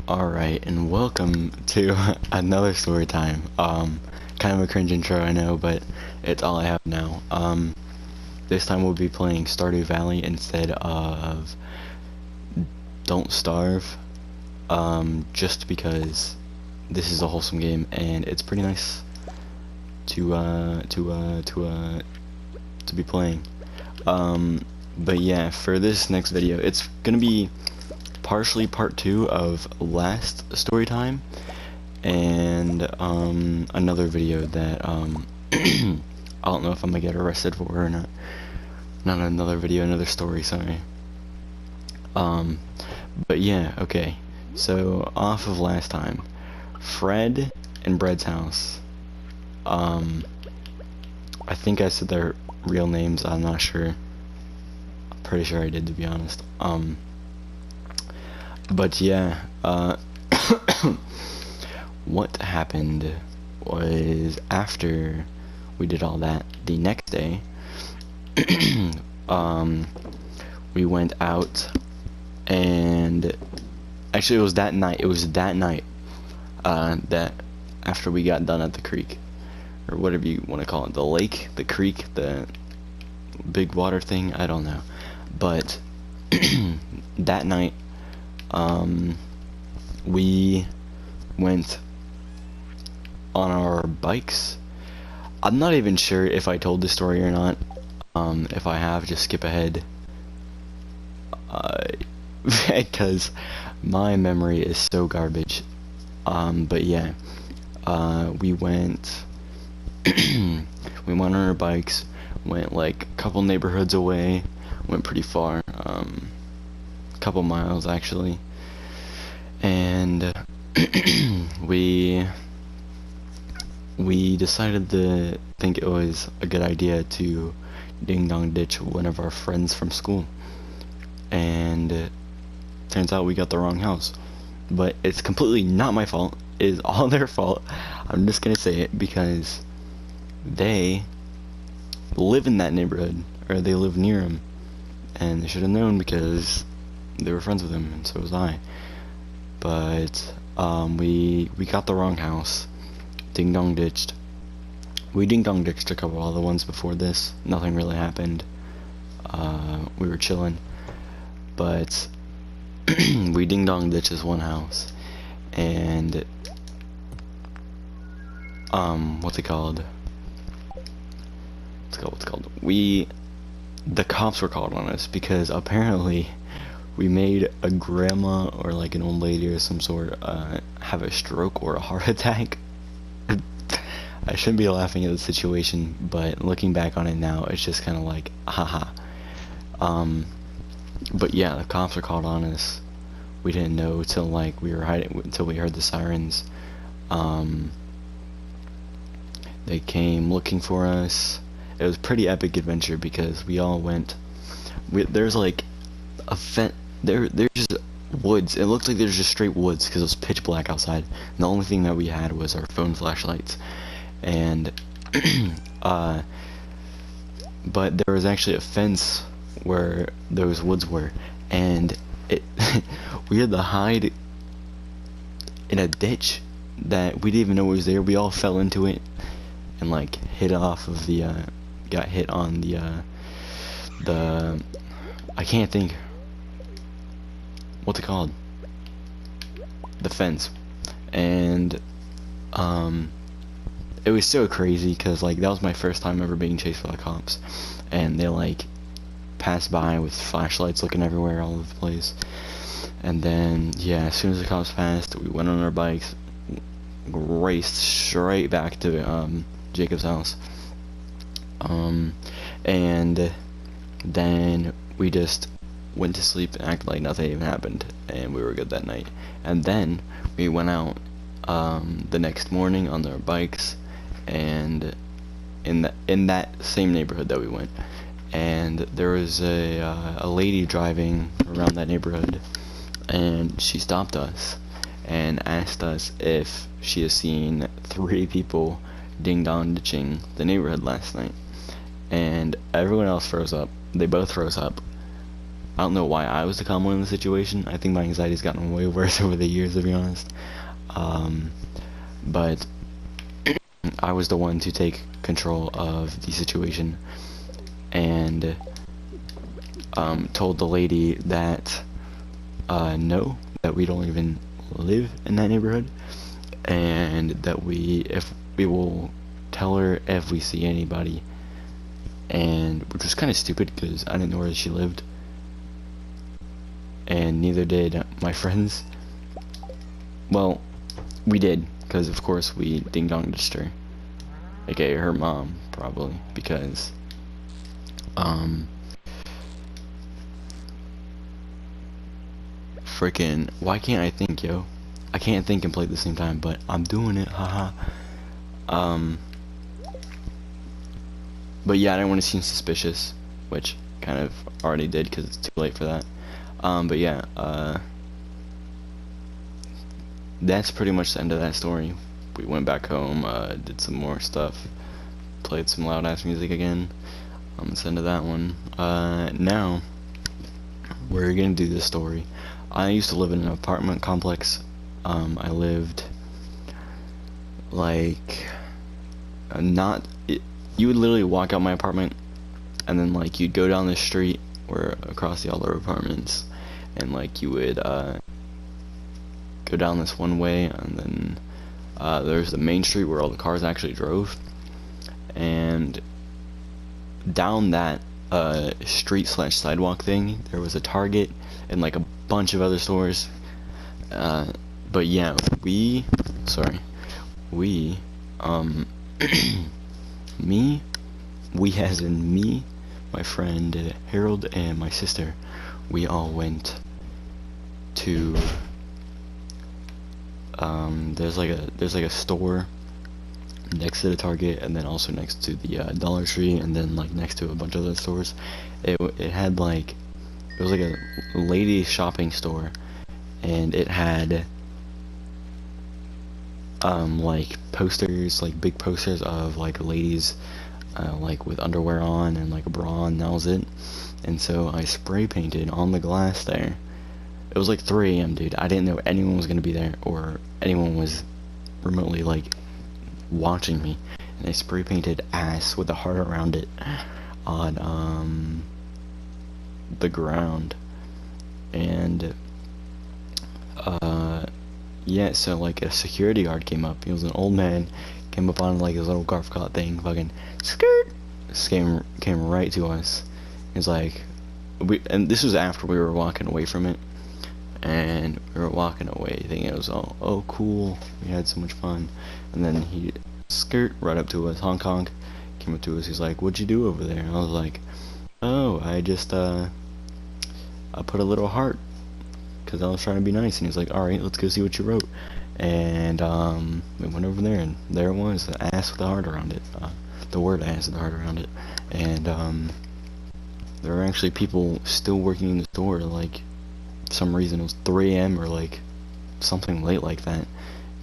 Alright, and welcome to another story time. Kind of a cringe intro, I know, but it's all I have now. This time we'll be playing Stardew Valley instead of Don't Starve, just because this is a wholesome game, and it's pretty nice to be playing. But yeah, for this next video, it's gonna be partially part 2 of last story time, and another video that I don't know if I'm gonna get arrested for or not. Not another video, another story, sorry. But yeah, okay. So off of last time, Fred and Bread's house. I think I said their real names, I'm not sure. I'm pretty sure I did, to be honest. But yeah, what happened was after we did all that, the next day, we went out, and actually it was that night, that after we got done at the creek, or whatever you want to call it, the lake, the creek, the big water thing, I don't know, but that night, we went on our bikes. I'm not even sure if I told this story or not. If I have, just skip ahead. Because my memory is so garbage. But yeah, we went, we went on our bikes, went like a couple neighborhoods away, went pretty far, couple miles actually, and we decided to think it was a good idea to ding dong ditch one of our friends from school, and turns out we got the wrong house. But it's completely not my fault, it is all their fault. I'm just gonna say it because they live in that neighborhood, or they live near him, and they should have known because they were friends with him, and so was I. But we got the wrong house, ding dong ditched. We ding dong ditched a couple other ones before this. Nothing really happened. We were chilling, but we ding dong ditched this one house, and what's it called? The cops were called on us because apparently we made a grandma or like an old lady or some sort have a stroke or a heart attack. I shouldn't be laughing at the situation, but looking back on it now, it's just kind of like, haha. But yeah, the cops were called on us. We didn't know till like we were hiding, until we heard the sirens. They came looking for us. It was a pretty epic adventure because we all went. There's like a there's just woods. It looked like there's just straight woods because it was pitch black outside. And the only thing that we had was our phone flashlights, and but there was actually a fence where those woods were, and we had to hide in a ditch that we didn't even know was there. We all fell into it and like hit off of the got hit on the I can't think what's it called, the fence. And it was so crazy because like that was my first time ever being chased by the cops, and they like passed by with flashlights looking everywhere all over the place. And then yeah, as soon as the cops passed, we went on our bikes, raced straight back to Jacob's house, and then we just went to sleep and acted like nothing even happened, and we were good that night. And then we went out the next morning on our bikes, and in that same neighborhood that we went, and there was a lady driving around that neighborhood, and she stopped us and asked us if she has seen 3 people ding dong ditching the neighborhood last night, and everyone else froze up. They both froze up. I don't know why I was the calm one in the situation. I think my anxiety's gotten way worse over the years, to be honest. But I was the one to take control of the situation and told the lady that no, that we don't even live in that neighborhood, and that we will tell her if we see anybody, and which was kind of stupid because I didn't know where she lived, and neither did my friends. Well, we did, because of course we ding-dong ditched her, aka her mom, probably, because freaking, why can't I think, yo? I can't think and play at the same time, but I'm doing it, haha. But yeah, I didn't want to seem suspicious, which kind of already did because it's too late for that. But yeah, that's pretty much the end of that story. We went back home, did some more stuff, played some loud ass music again. That's the end of that one. Now we're gonna do this story. I used to live in an apartment complex. I lived like you would literally walk out my apartment, and then like you'd go down the street or across the other apartments, and like you would go down this one way, and then there's the main street where all the cars actually drove, and down that street slash sidewalk thing there was a Target and like a bunch of other stores. But yeah, we as in me, my friend Harold, and my sister, we all went to there's like a store next to the Target, and then also next to the Dollar Tree, and then like next to a bunch of other stores. It was like a lady shopping store, and it had like posters, like big posters of like ladies like with underwear on and like a bra, and that was it. And so I spray painted on the glass there. It was like 3 AM, dude. I didn't know anyone was gonna be there or anyone was remotely like watching me, and I spray painted ass with a heart around it on the ground. And yeah, so like a security guard came up. He was an old man, came up on like his little golf cart thing, fucking skirt, came right to us. He was like, and this was after we were walking away from it, and we were walking away thinking it was all, oh cool, we had so much fun. And then he skirt right up to us, honk honk, came up to us. He's like, what'd you do over there? And I was like, oh, I just I put a little heart because I was trying to be nice. And he's like, alright, let's go see what you wrote. And we went over there, and there it was, the ass with the heart around it, the word ass with the heart around it. And there were actually people still working in the store. Like, for some reason it was 3 AM or like something late like that.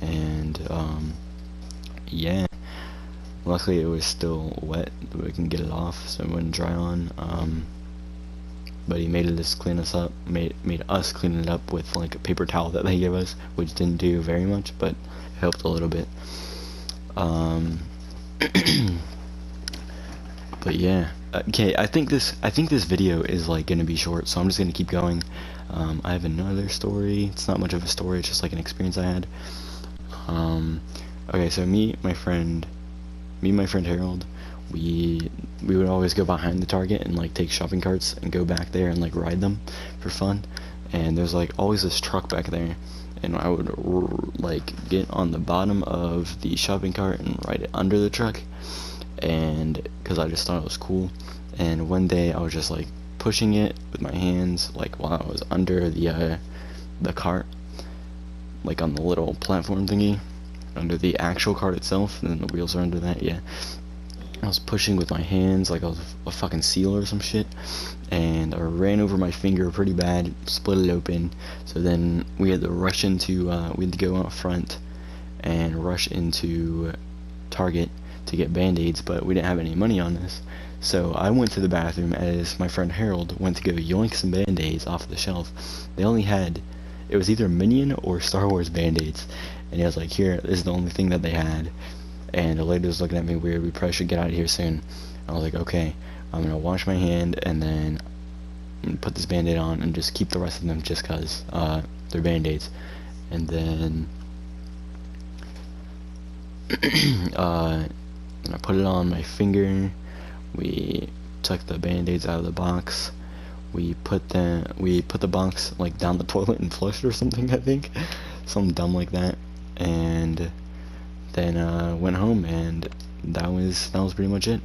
And yeah, luckily it was still wet, but we can get it off so it wouldn't dry on. But he made us clean us up, made us clean it up with like a paper towel that they gave us, which didn't do very much, but it helped a little bit. But yeah, okay, I think this video is like gonna be short, so I'm just gonna keep going. I have another story. It's not much of a story, it's just like an experience I had. Okay, so me and my friend Harold, we would always go behind the Target and like take shopping carts and go back there and like ride them for fun. And there's like always this truck back there, and I would like get on the bottom of the shopping cart and ride it under the truck, and because I just thought it was cool. And one day I was just like pushing it with my hands like while I was under the cart, like on the little platform thingy under the actual cart itself, and then the wheels are under that. Yeah, I was pushing with my hands like I was a fucking seal or some shit, and I ran over my finger pretty bad, split it open. So then we had to rush into we had to go out front and rush into Target to get band-aids, but we didn't have any money on us. So I went to the bathroom as my friend Harold went to go yoink some band-aids off the shelf. They only had, it was either Minion or Star Wars band-aids, and he was like, here, this is the only thing that they had. And the lady was looking at me weird. We probably should get out of here soon. I was like, okay, I'm gonna wash my hand and then put this band-aid on and just keep the rest of them just cause they're band-aids. And then and I put it on my finger. We took the band-aids out of the box. We put the box like down the toilet and flushed or something, I think. Something dumb like that. And then went home, and that was pretty much it.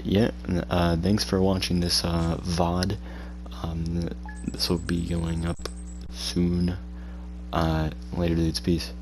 Yeah, thanks for watching this VOD. This will be going up soon. Later dudes, peace.